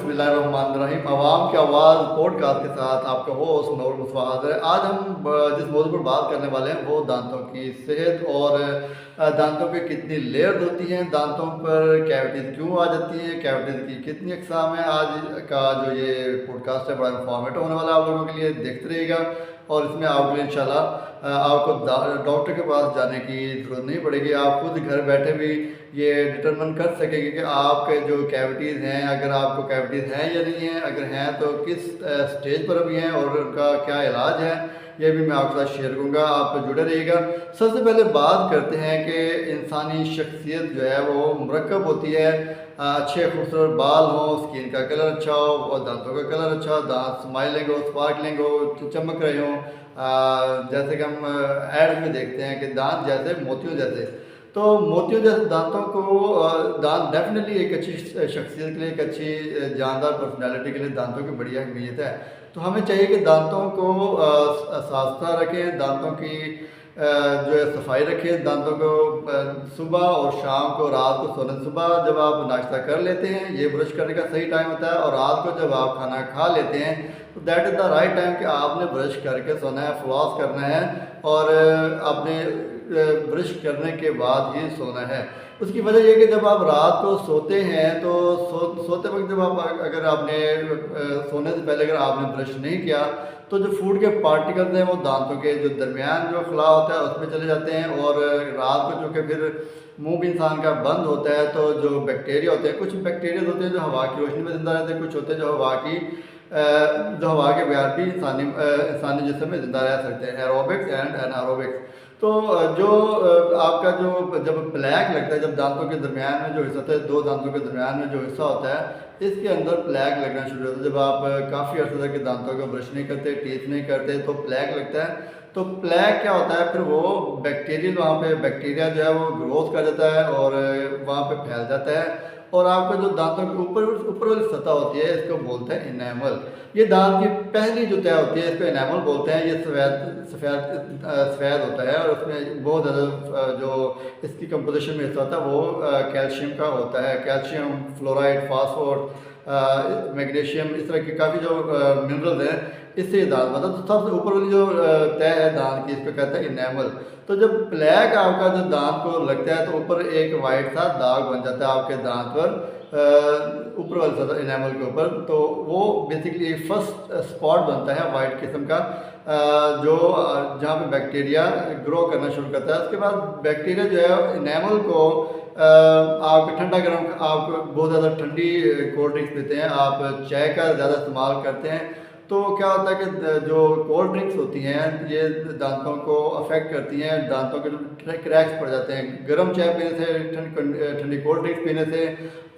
बिस्मिल्लाहिर्रहमानिर्रहीम। अवाम की आवाज़ पॉडकास्ट के साथ आपका होस्ट नूर मुस्तफ़ा हाज़िर है। आज हम जिस मौजूद पर बात करने वाले हैं वो दांतों की सेहत और दांतों पे कितनी लेयर्स होती हैं, दांतों पर कैविटीज़ क्यों आ जाती हैं, कैविटीज़ की कितनी अक़साम है। आज का जो ये पॉडकास्ट है बड़ा इंफॉर्मेटिव होने वाला है आप लोगों के लिए, देखते रहिएगा। और इसमें आपके लिए इंशाल्लाह आपको डॉक्टर के पास जाने की ज़रूरत नहीं पड़ेगी। आप खुद घर बैठे भी ये डिटरमिन कर सकेंगे कि आपके जो कैविटीज़ हैं, अगर आपको कैविटीज़ हैं या नहीं हैं, अगर हैं तो किस स्टेज पर अभी हैं और उनका क्या इलाज है, ये भी मैं आपके साथ शेयर करूँगा। आप जुड़े रहिएगा। सबसे पहले बात करते हैं कि इंसानी शख्सियत जो है वो मरकब होती है। अच्छे खूबसूरत बाल हों, स्किन का कलर अच्छा हो और दांतों का कलर अच्छा हो, दांत स्माइलिंग हो, स्पार्कलिंग हो, चमक रहे हों। जैसे कि हम एड में देखते हैं कि दांत जैसे मोतियों जैसे, तो मोतियों जैसे दांतों को दांत डेफिनेटली एक अच्छी शख्सियत के लिए, एक अच्छी जानदार पर्सनैलिटी के लिए दांतों की बड़ी अहमियत है। तो हमें चाहिए कि दांतों को साफ रखें, दांतों की जो है सफाई रखें, दांतों को सुबह और शाम को, रात को सोने, सुबह जब आप नाश्ता कर लेते हैं ये ब्रश करने का सही टाइम होता है, और रात को जब आप खाना खा लेते हैं तो that is the right time कि आपने ब्रश करके सोना है, फ्लॉस करना है और आपने ब्रश करने के बाद ही सोना है। उसकी वजह यह कि जब आप रात को सोते हैं तो सोते वक्त जब आप अगर आपने सोने से पहले अगर आपने ब्रश नहीं किया तो जो फूड के पार्टिकल्स हैं वो दांतों के जो दरमियान जो खला होता है उसमें चले जाते हैं, और रात को चूँकि फिर मुंह भी इंसान का बंद होता है तो जो बैक्टीरिया होते हैं, कुछ बैक्टीरिया होते हैं जो हवा की रोशनी में ज़िंदा रहते हैं, कुछ होते हैं जो हवा के बगैर भी इंसानी जिस्म में ज़िंदा रह सकते हैं, एरोबिक्स एंड एनारोबिक्स। तो जो आपका जो जब प्लैक लगता है, जब दांतों के दरमियान में जो हिस्सा होता है, दो दांतों के दरमियान में जो हिस्सा होता है, इसके अंदर प्लैक लगना शुरू होता है। जब आप काफ़ी अर्से तक दांतों का ब्रश नहीं करते, टीथ नहीं करते तो प्लैक लगता है। तो प्लैक क्या होता है, फिर वो बैक्टीरियल वहाँ पे बैक्टीरिया जो है वो ग्रोथ कर जाता है और वहाँ पे फैल जाता है, और आपका जो दांतों के ऊपर वाली सतह होती है इसको बोलते हैं इनेमल। ये दांत की पहली जो तय होती है इसको इनेमल बोलते हैं। ये सफ़ेद होता है और उसमें बहुत ज़्यादा जो इसकी कंपोजिशन में हिस्सा होता है वो कैल्शियम का होता है। कैल्शियम, फ्लोराइड, फास्फोर, मैग्नीशियम, इस तरह के काफ़ी जो मिनरल्स हैं इससे दांत मतलब तो सबसे ऊपर वाली जो तय है दांत की इसको कहते हैं इनेमल। तो जब प्लैक आपका जो दांत को लगता है तो ऊपर एक वाइट सा दाग बन जाता है आपके दांत पर, ऊपर वाले सतह इनेमल के ऊपर। तो वो बेसिकली फर्स्ट स्पॉट बनता है वाइट किस्म का, जो जहाँ पे बैक्टीरिया ग्रो करना शुरू करता है। उसके बाद बैक्टीरिया जो है इनेमल को आप ठंडा गर्म, आप बहुत ज़्यादा ठंडी कोल्ड ड्रिंक्स पीते हैं, आप चाय का ज़्यादा इस्तेमाल करते हैं, तो क्या होता है कि जो कोल्ड ड्रिंक्स होती हैं ये दांतों को अफेक्ट करती हैं, दांतों के जो क्रैक्स पड़ जाते हैं गर्म चाय पीने से, ठंडी कोल्ड ड्रिंक्स पीने से।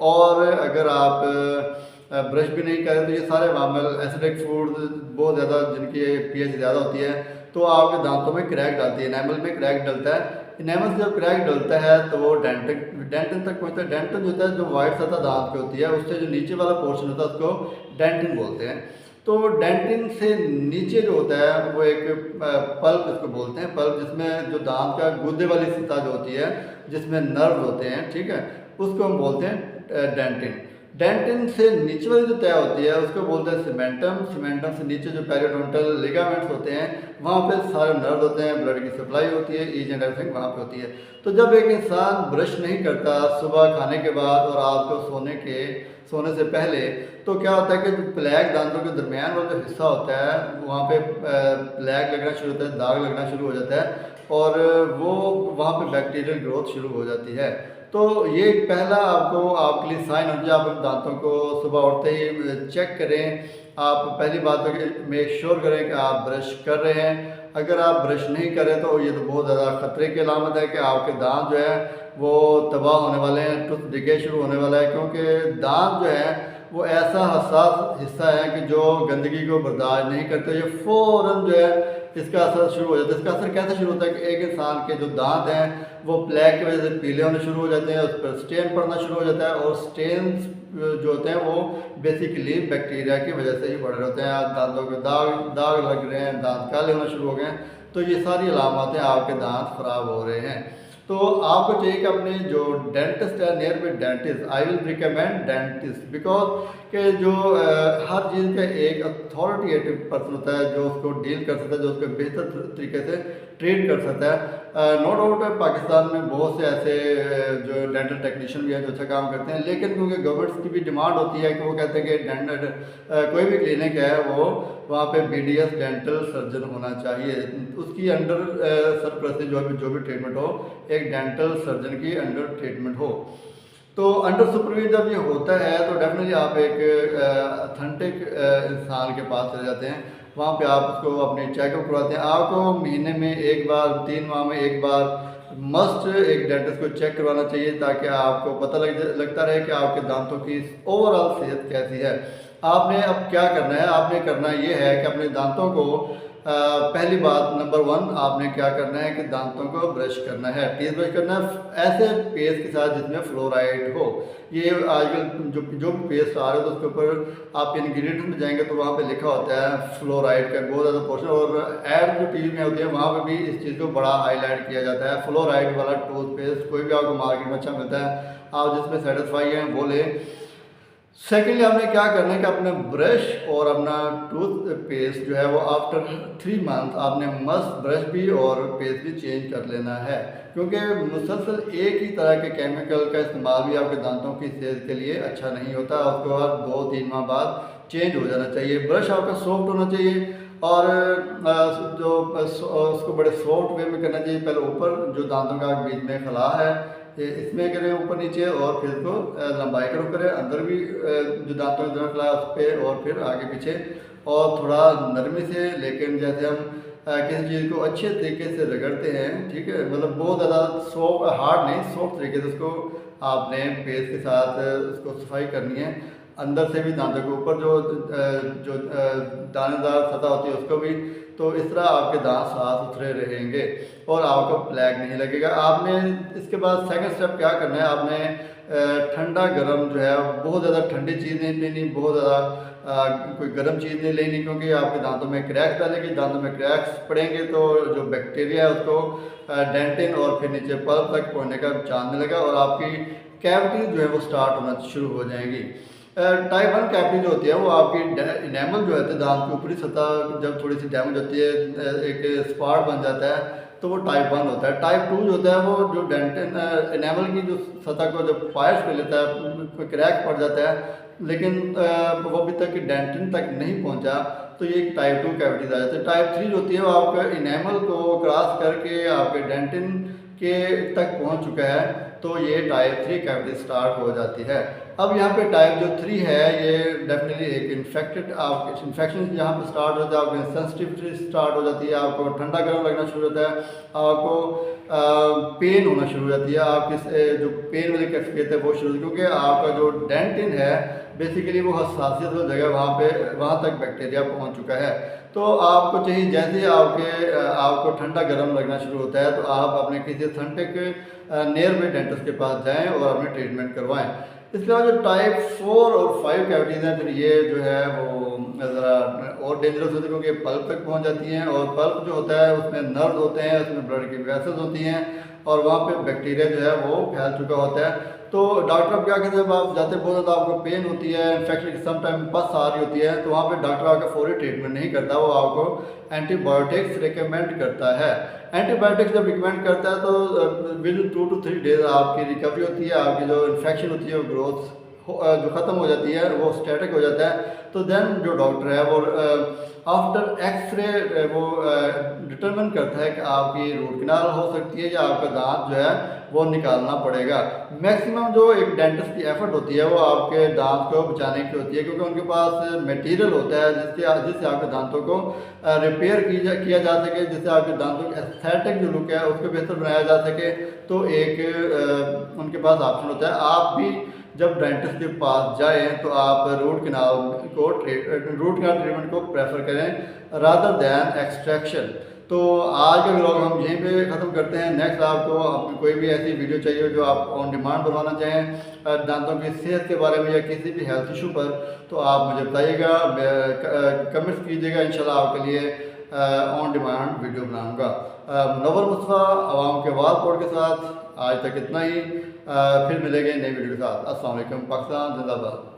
और अगर आप ब्रश भी नहीं करें तो ये सारे मामल एसिडिक फूड बहुत ज़्यादा जिनकी पीएच ज़्यादा होती है तो आपके दांतों में क्रैक डालती है, इनेमल में क्रैक डलता है। इनेमल से जब क्रैक डलता है तो वो डेंटिन तक पहुँचता है। डेंटिन जो होता है जो वाइट सतह दांत पे होती है उससे जो नीचे वाला पोर्शन होता है उसको डेंटिन बोलते हैं। तो डेंटिन से नीचे जो होता है वो एक पल्प इसको बोलते हैं, पल्प जिसमें जो दांत का गुद्दे वाली सतह जो होती है जिसमें नर्व होते हैं, ठीक है, उसको हम बोलते हैं डेंटिन। डेंटिन से नीचे वाली जो तय होती है उसको बोलते हैं सीमेंटम। सीमेंटम से नीचे जो पेरियोडोंटल लिगामेंट्स होते हैं वहाँ पे सारे नर्व होते हैं, ब्लड की सप्लाई होती है, ईच एंड एवरीथिंग वहाँ पे होती है। तो जब एक इंसान ब्रश नहीं करता सुबह खाने के बाद और रात को सोने से पहले, तो क्या होता है कि जो प्लैक दांतों के दरमियान वाला जो हिस्सा होता है वहाँ पे प्लैक लगना शुरू होता है, दाग लगना शुरू हो जाता है, और वो वहाँ पे बैक्टीरियल ग्रोथ शुरू हो जाती है। तो ये पहला आपके लिए साइन हो जाए, आप दांतों को सुबह उठते ही चेक करें। आप पहली बात तो मेक श्योर करें कि आप ब्रश कर रहे हैं। अगर आप ब्रश नहीं करें तो ये तो बहुत ज़्यादा ख़तरे की अलामत है कि आपके दांत जो है वो तबाह होने वाले हैं, टूथ डिके शुरू होने वाला है, क्योंकि दांत जो है वो ऐसा हसास हिस्सा है कि जो गंदगी को बर्दाश्त नहीं करते, ये फ़ौरन जो है इसका असर शुरू हो जाता है। इसका असर कैसे शुरू होता है कि एक इंसान के जो दांत हैं वो प्लैक की वजह से पीले होने शुरू हो जाते हैं, उस पर स्टेन पड़ना शुरू हो जाता है, और स्टेन जो होते हैं वो बेसिकली बैक्टीरिया की वजह से ही बढ़ रहे होते हैं। दांतों के दाग लग रहे हैं, दांत काले होना शुरू हो गए हैं, तो ये सारी अलामतें आपके दांत ख़राब हो रहे हैं। तो आपको चाहिए कि अपने जो डेंटिस्ट है, near by dentist, I will recommend dentist, because कि जो हर चीज़ का एक अथॉरिटेटिव पर्सन होता है जो उसको डील कर सकता है, जो उसको बेहतर तरीके से ट्रीट कर सकता है। नो डाउट पाकिस्तान में बहुत से ऐसे जो डेंटल टेक्नीशियन भी हैं जो अच्छा काम करते हैं, लेकिन क्योंकि गवर्नमेंट्स की भी डिमांड होती है कि वो कहते हैं कि डेंटल कोई भी क्लिनिक है वो वहाँ पे BDS डेंटल सर्जन होना चाहिए, उसकी अंडर सरपरस्ती जो भी ट्रीटमेंट हो एक डेंटल सर्जन की अंडर ट्रीटमेंट हो। तो अंडर सुपरविजन जब ये होता है तो डेफिनेटली आप एक अथेंटिक इंसान के पास चले जाते हैं, वहाँ पे आप उसको अपनी चेकअप करवाते हैं। आपको महीने में एक बार, 3 माह में एक बार मस्ट एक डेंटिस्ट को चेक करवाना चाहिए, ताकि आपको पता लगता रहे कि आपके दांतों की ओवरऑल सेहत कैसी है। आपने अब क्या करना है, आपने करना ये है कि अपने दांतों को पहली बात नंबर 1 आपने क्या करना है कि दांतों को ब्रश करना है, टीथ ब्रश करना है ऐसे पेस्ट के साथ जिसमें फ्लोराइड हो। ये आजकल जो भी पेस्ट आ रहे हो तो उसके ऊपर आप इंग्रेडिएंट्स में जाएंगे तो वहाँ पे लिखा होता है फ्लोराइड का बहुत ज़्यादा पोर्शन, और एड जो टीवी में होती है वहाँ पे भी इस चीज़ को बड़ा हाईलाइट किया जाता है। फ्लोराइड वाला टूथपेस्ट कोई भी आपको मार्केट में अच्छा मिलता है, आप जिसमें सेटिस्फाई हैं वो लें। सेकेंडली आपने क्या करना है कि अपना ब्रश और अपना टूथ पेस्ट जो है वो आफ्टर 3 मंथ आपने मस्ट ब्रश भी और पेस्ट भी चेंज कर लेना है, क्योंकि मुसलसल एक ही तरह के केमिकल का इस्तेमाल भी आपके दांतों की सेहत के लिए अच्छा नहीं होता। उसके बाद 2-3 माह बाद चेंज हो जाना चाहिए। ब्रश आपका सॉफ्ट होना चाहिए और जो उसको बड़े सॉफ्ट वे में करना चाहिए। पहले ऊपर जो दांतों का बीच में खला है इसमें करें ऊपर नीचे, और फिर इसको लंबाई करो करें अंदर भी जो दांतों की तरफ है उस पर, और फिर आगे पीछे, और थोड़ा नरमी से, लेकिन जैसे हम किसी चीज़ को अच्छे तरीके से रगड़ते हैं, ठीक है, मतलब बहुत ज़्यादा सॉफ्ट हार्ड नहीं, सॉफ्ट तरीके से उसको आपने पेस्ट के साथ उसको सफाई करनी है। अंदर से भी दांतों के ऊपर जो दानेदार सतह होती है उसको भी, तो इस तरह आपके दांत साफ सुथरे रहेंगे और आपको प्लैक नहीं लगेगा। आपने इसके बाद सेकंड स्टेप क्या करना है, आपने ठंडा गर्म जो है बहुत ज़्यादा ठंडी चीज़ नहीं लेनी, बहुत ज़्यादा कोई गर्म चीज़ नहीं लेनी, क्योंकि आपके दांतों में क्रैक्स डालेगी। दांतों में क्रैक्स पड़ेंगे तो जो बैक्टीरिया है उसको डेंटिन और फिर नीचे पल्प तक पहुँचने का चांस मिलेगा और आपकी कैविटी जो है वो स्टार्ट होना शुरू हो जाएंगी। टाइप 1 कैविटी जो होती है वो आपकी इनेमल जो है दांत की ऊपरी सतह जब थोड़ी सी डैमेज होती है, एक स्पॉट बन जाता है, तो वो टाइप 1 होता है। टाइप 2 जो होता है वो जो डेंटिन इनेमल की जो सतह को जब फायर्स कर लेता है, कोई क्रैक पड़ जाता है, लेकिन वो अभी तक डेंटिन तक नहीं पहुंचा, तो ये एक टाइप 2 कैविटीज आ जाती है। टाइप 3 जो होती है वो आपका इनेमल को क्रॉस करके आपके डेंटिन के तक पहुंच चुका है, तो ये टाइप 3 कैविटी स्टार्ट हो जाती है। अब यहाँ पे टाइप जो 3 है ये डेफिनेटली एक इन्फेक्टेड आप इन्फेक्शन यहाँ पे स्टार्ट होता है, आपको सेंसिटिविटी स्टार्ट हो जाती है, आपको ठंडा गर्म लगना शुरू होता है, आपको पेन होना शुरू हो जाती है, आपकी जो पेन वाली कैफियत है वो शुरू, क्योंकि आपका जो डेंटिन है बेसिकली वो हसासियत वाली जगह वहाँ तक बैक्टीरिया पहुँच चुका है। तो आपको चाहिए जैसे आपको ठंडा गर्म लगना शुरू होता है तो आप अपने किसी अथेंटिक नियर बाई डेंटिस्ट के पास जाएं और अपने ट्रीटमेंट करवाएं। इसके बाद जो टाइप 4 और 5 कैविटीज़ हैं, फिर ये जो है वो ज़रा और डेंजरस होती है, क्योंकि पल्प तक पहुंच जाती हैं, और पल्प जो होता है उसमें नर्व होते हैं, उसमें ब्लड की वेसल्स होती हैं, और वहाँ पे बैक्टीरिया जो है वो फैल चुका होता है। तो डॉक्टर अब क्या कहते हैं, जब आप जाते बहुत ज़्यादा आपको पेन होती है, इन्फेक्शन समटाइम पस आ रही होती है, तो वहाँ पे डॉक्टर आपका फौरी ट्रीटमेंट नहीं करता, वो आपको एंटीबायोटिक्स रिकमेंड करता है। एंटीबायोटिक्स जब रिकमेंड करता है तो विद 2 to 3 डेज आपकी रिकवरी होती है, आपकी जो इन्फेक्शन होती है वो ग्रोथ जो ख़त्म हो जाती है, वो स्टैटिक हो जाता है। तो देन जो डॉक्टर है वो आफ्टर एक्सरे वो डिटरमिन करता है कि आपकी रूट कैनाल हो सकती है या आपका दांत जो है वो निकालना पड़ेगा। मैक्सिमम जो एक डेंटिस्ट की एफर्ट होती है वो आपके दांत को बचाने की होती है, क्योंकि उनके पास मटेरियल होता है जिससे आपके दांतों को रिपेयर किया जा सके, जिससे आपके दांतों की एस्थेटिक जो लुक है उसको बेहतर बनाया जा सके। तो एक उनके पास ऑप्शन होता है। आप भी जब डेंटिस्ट के पास जाएं तो आप रूट कैनाल ट्रीटमेंट को प्रेफर करें रादर दैन एक्सट्रैक्शन। तो आज का व्लॉग हम यहीं पे ख़त्म करते हैं। नेक्स्ट आपको कोई भी ऐसी वीडियो चाहिए जो आप ऑन डिमांड बनवाना चाहें दांतों की सेहत के बारे में या किसी भी हेल्थ इशू पर, तो आप मुझे बताइएगा, कमेंट्स कीजिएगा, इंशाल्लाह आपके लिए ऑन डिमांड वीडियो बनाऊँगा। मुनव्वर मुस्तफ़ा, आवाम के आवाज़ बोर्ड के साथ। आज तक इतना ही। फिर मिलेंगे नई वीडियो के साथ। अस्सलाम वालेकुम। पाकिस्तान जिंदाबाद।